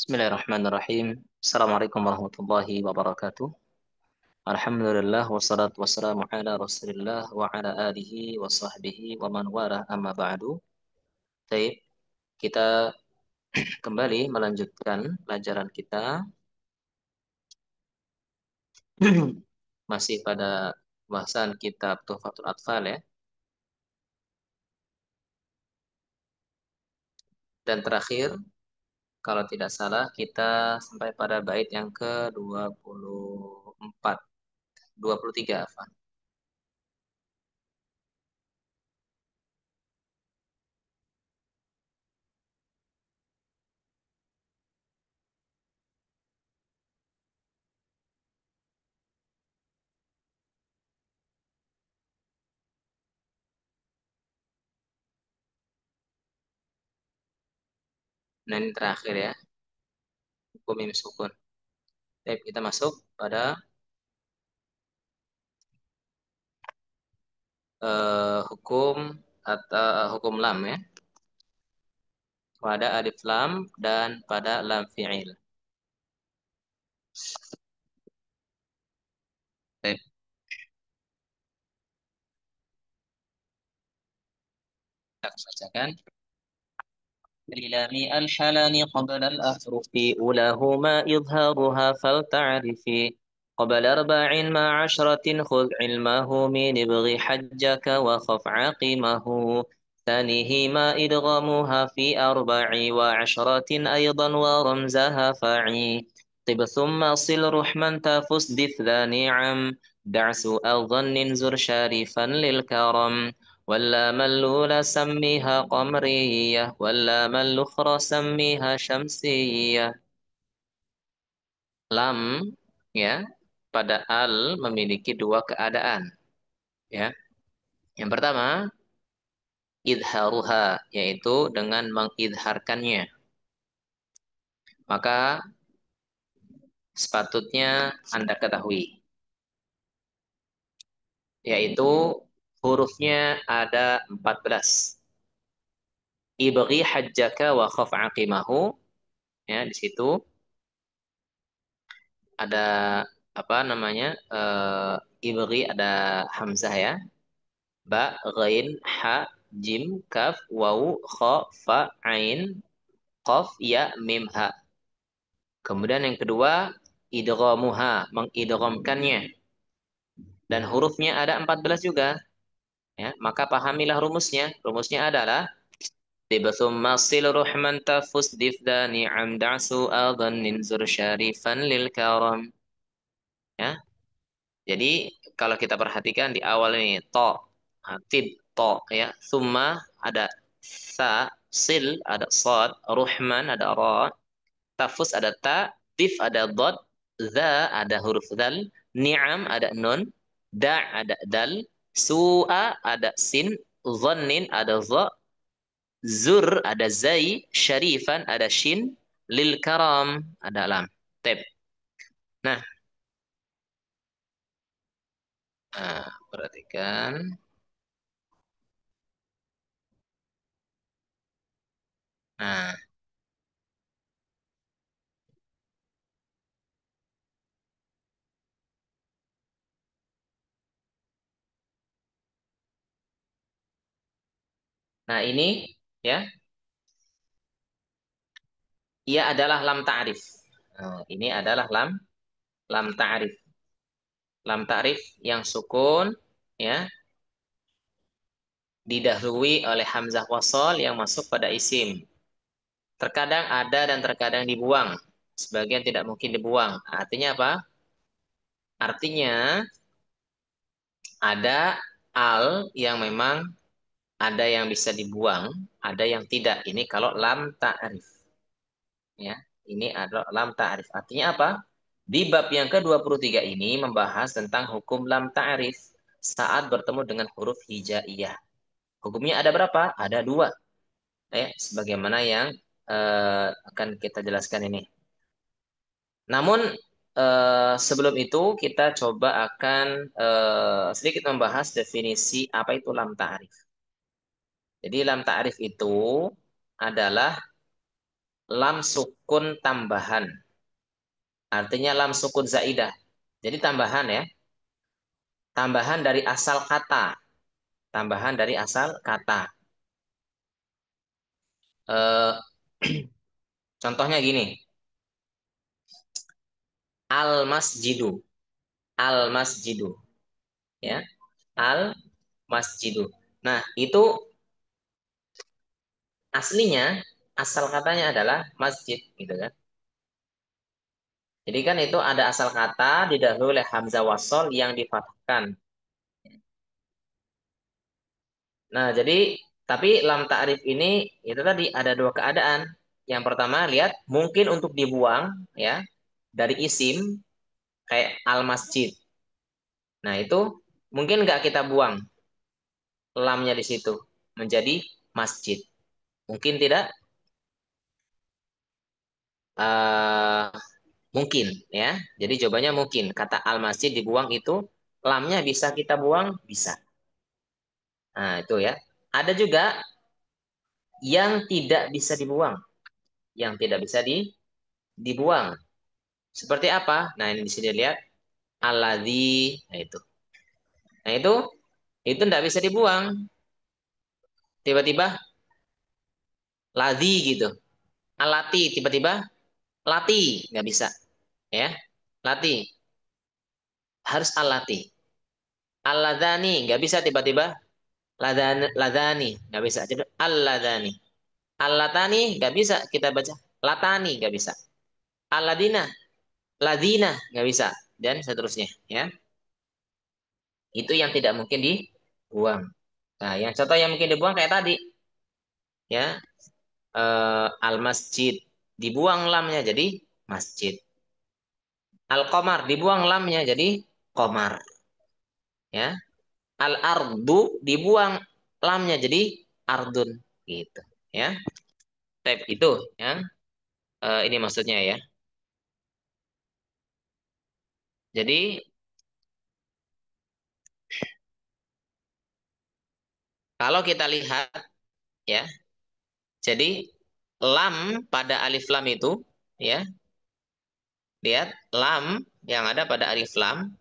Bismillahirrahmanirrahim. Assalamualaikum warahmatullahi wabarakatuh. Alhamdulillah wassalatu wassalamu ala Rasulillah wa ala alihi wa sahbihi wa man wala amma ba'du. Baik, kita kembali melanjutkan pelajaran kita masih pada bahasan kitab Tuhfatul Atfal ya. Dan terakhir, kalau tidak salah kita sampai pada bait yang ke-24, 23 apa? Nah, ini terakhir ya, hukum mim sukun. Baik, kita masuk pada hukum atau hukum lam ya, pada alif lam dan pada lam fi'il. Baik, kita bacakan. للام الحلال قبل الأحرف أولاهما إظهارها فلتعرفي قبل 4 مع 10 خذ علمه من ابغ حجك وخف عاقمه ثانيهما إدغامها في 4 و10 أيضا ورمزها فعي طب ثم صل رحما تفس دث ذا نعم دع سوء الظن زر شارفا للكرم واللام الأولى سميها قمرية واللام الأخرى سميها شمسية. Lam ya pada al memiliki dua keadaan ya. Yang pertama idharuha yaitu dengan mengidharkannya. Maka sepatutnya Anda ketahui yaitu hurufnya ada 14. Ibghi hajjaka wa khaf aqimahu ya di situ ada apa namanya ibri ada hamzah ya, ba ghain ha jim kaf waw kha fa ain qaf ya mim ha. Kemudian yang kedua idghamuha mengidghamkannya dan hurufnya ada 14 juga ya, maka pahamilah rumusnya. Rumusnya adalah Tibasumma sil ruhman tafus difdani amda'su adhannin zur syarifan lil karam ya. Jadi kalau kita perhatikan di awal ini to, tib to ya, summa ada sa, sil ada sod, ruhman ada ra, tafus ada ta, tif ada dot, za ada huruf dal, ni'am ada nun, da ada dal, su'a ada sin, zannin ada za, zur ada zai, syarifan ada shin, lil karam ada lam. Tep. Nah, perhatikan. Nah, nah ini ya, ia adalah lam ta'rif. Nah, ini adalah lam ta'rif. Lam ta'rif yang sukun ya, didahului oleh hamzah wasal yang masuk pada isim. Terkadang ada dan terkadang dibuang. Sebagian tidak mungkin dibuang. Artinya apa? Artinya ada al yang memang ada yang bisa dibuang, ada yang tidak. Ini kalau lam ta'rif. Ya, ini adalah lam ta'rif. Artinya apa? Di bab yang ke-23 ini membahas tentang hukum lam ta'rif saat bertemu dengan huruf hijaiyah. Hukumnya ada berapa? Ada dua. Sebagaimana yang akan kita jelaskan ini. Namun sebelum itu kita coba akan sedikit membahas definisi apa itu lam ta'rif. Jadi lam ta'rif itu adalah lam sukun tambahan. Artinya lam sukun zaidah. Jadi tambahan ya. Tambahan dari asal kata. Tambahan dari asal kata. Eh, contohnya gini. Al masjidu. Al masjidu. Ya. Al masjidu. Nah, itu aslinya, asal katanya adalah masjid. Gitu kan. Jadi kan itu ada asal kata didahului oleh hamzah wasol yang difathahkan. Nah, jadi tapi lam ta'rif ini itu tadi ada dua keadaan. Yang pertama, lihat mungkin untuk dibuang ya dari isim kayak al masjid. Nah, itu mungkin nggak kita buang lamnya di situ menjadi masjid. Mungkin tidak. eh mungkin ya. Jadi jawabannya mungkin. Kata al masjid dibuang itu lamnya bisa kita buang, bisa. Nah, itu ya. Ada juga yang tidak bisa dibuang, yang tidak bisa dibuang. Seperti apa? Nah, ini di sini lihat alladzi. Nah, itu. Nah, itu tidak bisa dibuang. Tiba-tiba ladzi gitu. Alati tiba-tiba lati nggak bisa, ya. Lati harus alati. Alladzani nggak bisa tiba-tiba ladani nggak bisa. Jadi alladzani. Allatani nggak bisa kita baca. Latani nggak bisa. Alladina, ladina nggak bisa dan seterusnya, ya. Itu yang tidak mungkin dibuang. Nah, yang contoh yang mungkin dibuang kayak tadi, ya, al masjid dibuang lamnya jadi masjid. Al qamar dibuang lamnya jadi qamar, ya. Al ardu dibuang lamnya jadi ardun, gitu, ya. Type itu yang ini maksudnya ya. Jadi kalau kita lihat ya, jadi lam pada alif lam itu, ya, lihat lam yang ada pada alif lam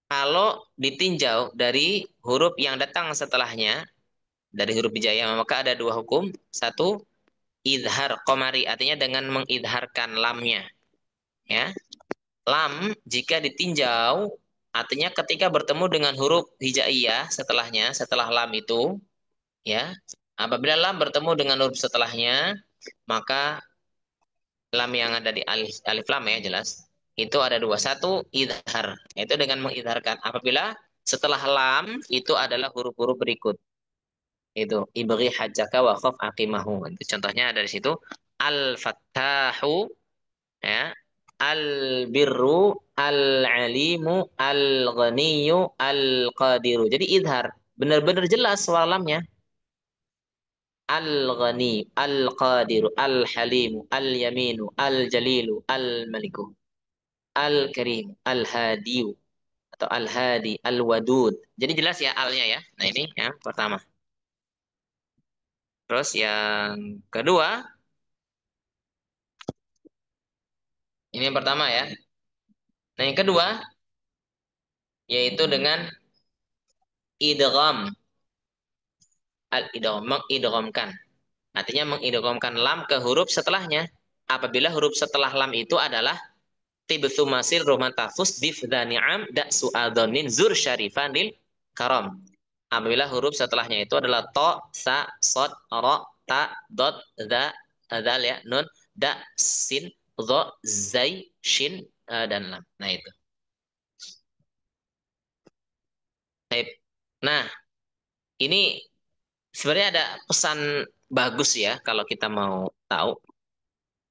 kalau ditinjau dari huruf yang datang setelahnya, dari huruf hijaya, maka ada dua hukum. Satu, idhar komari, artinya dengan mengidharkan lamnya. Ya, lam jika ditinjau, artinya ketika bertemu dengan huruf hijaiyah setelahnya, setelah lam itu, ya, apabila lam bertemu dengan huruf setelahnya, maka lam yang ada di alif lam ya jelas. Itu ada dua. Satu, idhar. Itu dengan mengidharkan. Apabila setelah lam itu adalah huruf-huruf berikut. Itu ibghi hajjaka wa khaf aqimahu. Itu contohnya ada di situ. Al-fattahu, ya. Al-birru, al-alimu, al-ghaniyu, al-qadiru. Jadi idhar. Benar-benar jelas suara lamnya. Al-ghani, al-qadiru, al-halimu, al-yaminu, al-jalilu, al-maliku, al-karim, al-hadiyu, atau al-hadi, al-wadud. Jadi jelas ya alnya ya. Nah, ini yang pertama. Terus yang kedua, ini yang pertama ya. Nah, yang kedua yaitu dengan idgham, al-idgham, mengidghamkan. Artinya mengidghamkan lam ke huruf setelahnya. Apabila huruf setelah lam itu adalah tibtu masil roman tafus dif dani'am da su'adhonin zur syarifanil karam. Apabila huruf setelahnya itu adalah to, sa, sod, ro, ta, dot, da, dal ya, nun, da, sin, dho, zai, shin, dan lam. Nah, itu. Baik. Nah, ini sebenarnya ada pesan bagus ya kalau kita mau tahu.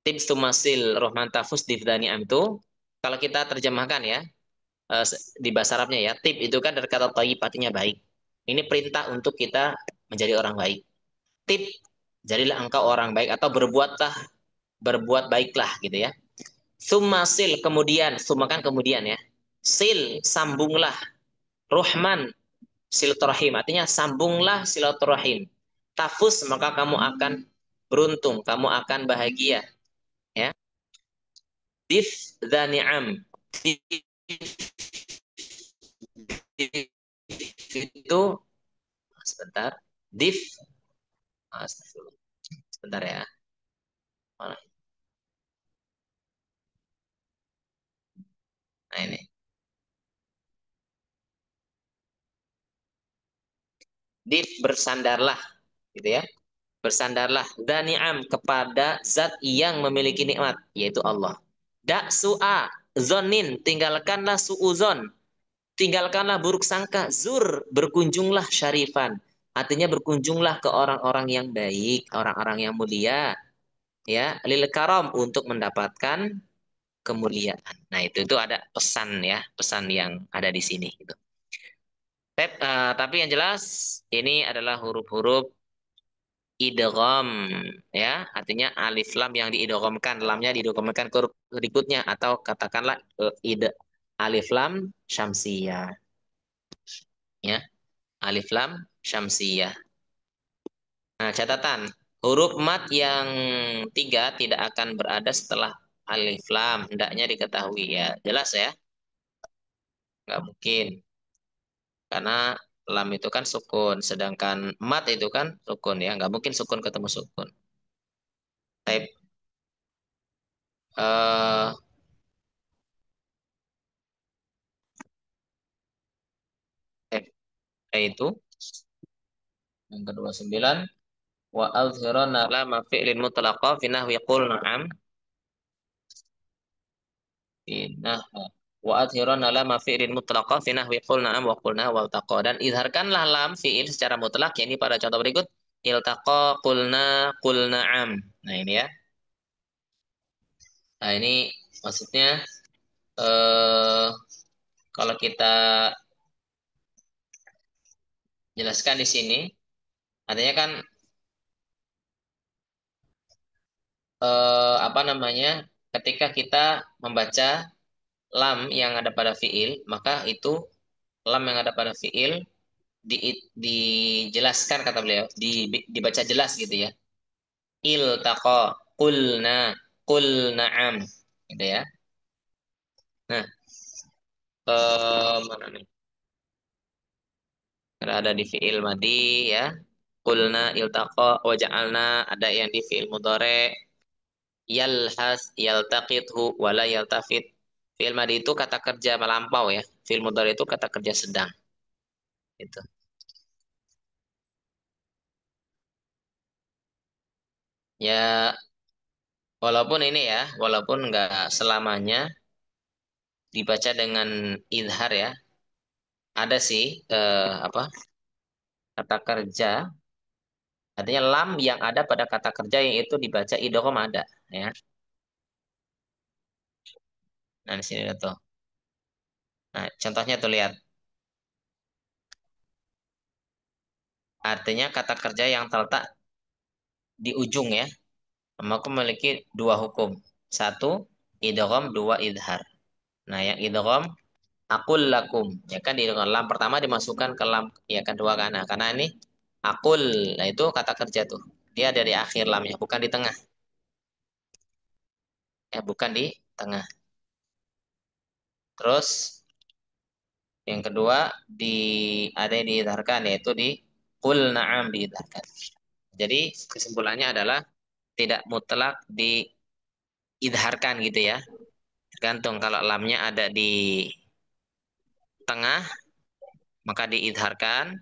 Tips tumasil rohman tafus difdani am itu kalau kita terjemahkan ya, di bahasa Arabnya ya, tip itu kan dari kata thayyib artinya baik. Ini perintah untuk kita menjadi orang baik. Tip, jadilah engkau orang baik atau berbuat baiklah gitu ya. Sumasil kemudian, sumakan kemudian ya. Sil, sambunglah. Rohman, silaturahim. Artinya sambunglah silaturahim. Tafus, maka kamu akan beruntung, kamu akan bahagia. Dif dzani'am. Dif itu sebentar. Dif astagfirullah. Sebentar ya. Mana? Nah ini. Dif bersandarlah gitu ya. Bersandarlah dani'am kepada zat yang memiliki nikmat yaitu Allah. Da su'a zonin tinggalkanlah suuzon, tinggalkanlah buruk sangka. Zur berkunjunglah syarifan, artinya berkunjunglah ke orang-orang yang baik, orang-orang yang mulia ya, lil karam untuk mendapatkan kemuliaan. Nah, itu ada pesan ya, pesan yang ada di sini gitu. Tapi yang jelas ini adalah huruf-huruf idgham ya, artinya alif lam yang diidghamkan, lamnya diidghamkan ke huruf berikutnya atau katakanlah alif lam syamsiyah ya, alif lam syamsiyah. Nah, catatan huruf mat yang tiga tidak akan berada setelah alif lam, hendaknya diketahui ya, jelas ya, nggak mungkin karena lam itu kan sukun, sedangkan mat itu kan sukun ya, nggak mungkin sukun ketemu sukun. Type eh type itu yang kedua 9 wa azhirana lama fi'lin mutlaqa fi nahwi qul na'am fi nah wa azhirana lama fi'lin mutlaqa fi nahwi qul na'am wa qulna wal taqa, dan izharkanlah lam fi'il secara mutlak yakni pada contoh berikut iltaqa qulna qul na'am. Nah ini ya. Nah ini maksudnya eh kalau kita jelaskan di sini artinya kan apa namanya, ketika kita membaca lam yang ada pada fiil, maka itu lam yang ada pada fiil di, dijelaskan kata beliau, dibaca jelas gitu ya. Iltaqa, qulna, qul na'am gitu ya. Nah, mana nih? Ada di fiil madi ya. Qulna iltaqa wa ja'alna, ada yang di fiil mudhari yalhas yaltaqithu wala yaltafit. Fiil madi itu kata kerja melampau ya. Fiil mudhari itu kata kerja sedang gitu. Ya, walaupun ini ya, walaupun nggak selamanya dibaca dengan idhar ya. Ada sih apa kata kerja, artinya lam yang ada pada kata kerja yang itu dibaca idgham ada ya. Nah, di sini ada tuh. Nah, contohnya tuh lihat. Artinya kata kerja yang terletak di ujung ya, maka memiliki dua hukum. Satu, idgham, dua idhar. Nah, yang idgham akul lakum, ya kan di lam pertama dimasukkan ke lam ya kedua kan. Nah, karena ini akul, nah itu kata kerja tuh. Dia ada di akhir lamnya, bukan di tengah. Ya, bukan di tengah. Terus yang kedua di ada yang diidharkan yaitu di qul na'am diidharkan. Jadi kesimpulannya adalah tidak mutlak diidharkan gitu ya. Tergantung kalau lamnya ada di tengah maka diidharkan.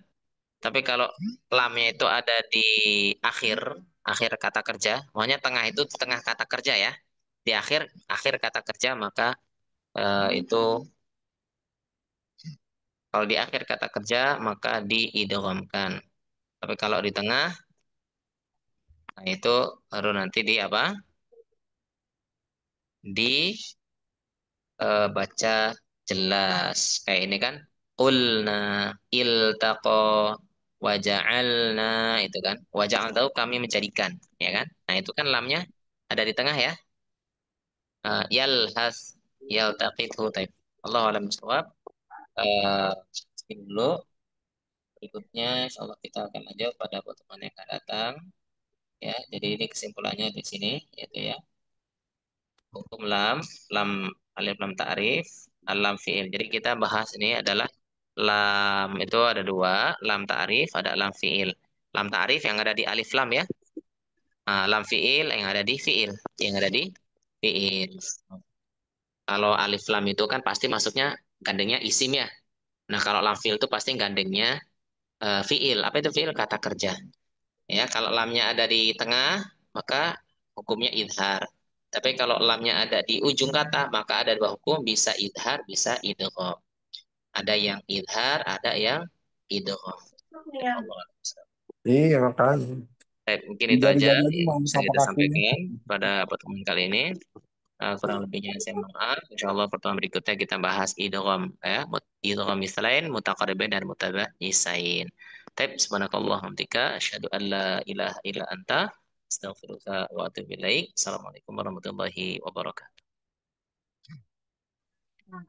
Tapi kalau lamnya itu ada di akhir akhir kata kerja, makanya tengah itu tengah kata kerja ya. Di akhir akhir kata kerja maka itu kalau di akhir kata kerja maka diidghamkan. Tapi kalau di tengah, nah itu baru nanti di apa? Baca jelas. Kayak ini kan. Qulna iltaqa waja'alna itu kan. Waja'al tahu kami menjadikan, ya kan? Nah, itu kan lamnya ada di tengah ya. Yalhas yaltaqithu taib. Allah alam bisawab. Sekian dulu. Berikutnya insyaallah kita akan lanjut pada pertemuan yang akan datang. Ya, jadi ini kesimpulannya di sini, yaitu ya. hukum lam, lam alif lam ta'rif, lam fiil. Jadi kita bahas ini adalah lam itu ada dua, lam ta'rif, ada lam fiil. Lam ta'rif yang ada di alif lam ya. Lam fiil yang ada di fiil, yang ada di fiil. Kalau alif lam itu kan pasti masuknya gandengnya isim ya. Nah, kalau lam fiil itu pasti gandengnya fiil. Apa itu fiil? Kata kerja. Ya, kalau lamnya ada di tengah, maka hukumnya idhar. Tapi kalau lamnya ada di ujung kata, maka ada dua hukum, bisa idhar, bisa idgham. Ada yang idhar, ada yang idgham. Allah. Iya makanya. Baik, mungkin Di itu aja jari-jari aja yang mau bisa tapak kita kakinya. sampaikan pada pertemuan kali ini. Kurang lebihnya saya mohon maaf. Insya Allah pertemuan berikutnya kita bahas idgham ya, idgham mislain, mutaqaribin dan mutabaisain. Taib subhanakallah hamdika asyhadu an la ilaha illa anta astaghfiruka wa atubu ilaik. Assalamualaikum warahmatullahi wabarakatuh. Nah,